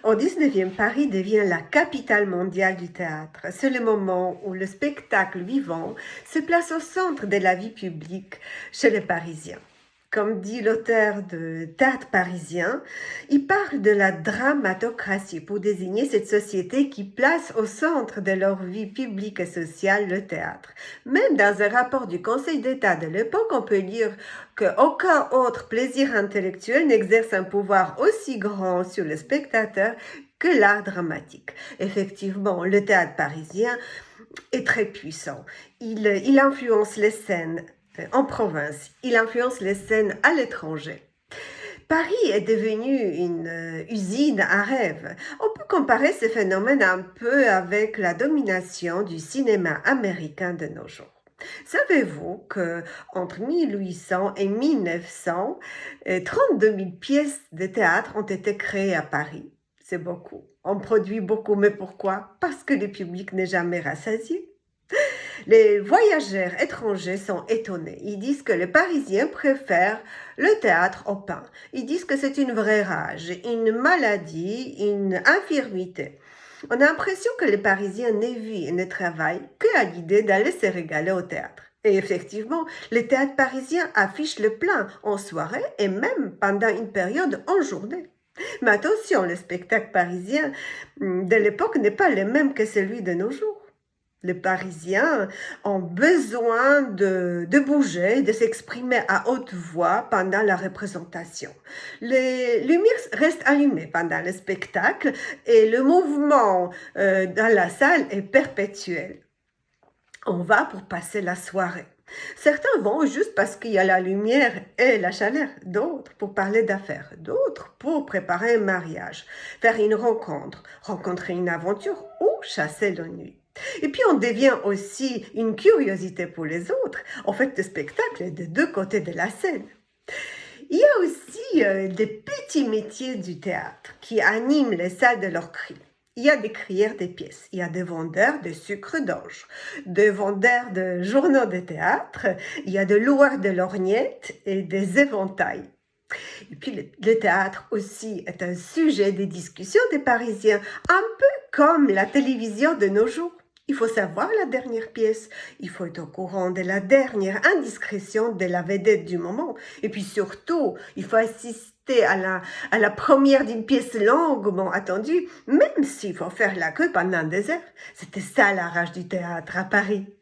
Au 19e, Paris devient la capitale mondiale du théâtre. C'est le moment où le spectacle vivant se place au centre de la vie publique chez les Parisiens. Comme dit l'auteur de Théâtre parisien, il parle de la dramatocratie pour désigner cette société qui place au centre de leur vie publique et sociale le théâtre. Même dans un rapport du Conseil d'État de l'époque, on peut lire qu'aucun autre plaisir intellectuel n'exerce un pouvoir aussi grand sur le spectateur que l'art dramatique. Effectivement, le théâtre parisien est très puissant. Il influence les scènes en province, il influence les scènes à l'étranger. Paris est devenu une usine à rêve. On peut comparer ce phénomène un peu avec la domination du cinéma américain de nos jours. Savez-vous qu'entre 1800 et 1900, 32 000 pièces de théâtre ont été créées à Paris? C'est beaucoup. On produit beaucoup, mais pourquoi? Parce que le public n'est jamais rassasié. Les voyageurs étrangers sont étonnés. Ils disent que les Parisiens préfèrent le théâtre au pain. Ils disent que c'est une vraie rage, une maladie, une infirmité. On a l'impression que les Parisiens ne vivent et ne travaillent qu'à l'idée d'aller se régaler au théâtre. Et effectivement, les théâtres parisiens affichent le plein en soirée et même pendant une période en journée. Mais attention, le spectacle parisien de l'époque n'est pas le même que celui de nos jours. Les Parisiens ont besoin de bouger, de s'exprimer à haute voix pendant la représentation. Les lumières restent allumées pendant le spectacle et le mouvement dans la salle est perpétuel. On va pour passer la soirée. Certains vont juste parce qu'il y a la lumière et la chaleur, d'autres pour parler d'affaires, d'autres pour préparer un mariage, faire une rencontre, rencontrer une aventure ou chasser l'ennui. Et puis on devient aussi une curiosité pour les autres. En fait, le spectacle est des deux côtés de la scène. Il y a aussi des petits métiers du théâtre qui animent les salles de leurs cris. Il y a des crieurs de pièces, il y a des vendeurs de sucre d'orge, des vendeurs de journaux de théâtre, il y a des loueurs de lorgnettes et des éventails. Et puis le théâtre aussi est un sujet de discussion des Parisiens, un peu comme la télévision de nos jours. Il faut savoir la dernière pièce, il faut être au courant de la dernière indiscrétion de la vedette du moment. Et puis surtout, il faut assister à la première d'une pièce longuement attendue, même s'il faut faire la queue pendant des heures. C'était ça la rage du théâtre à Paris.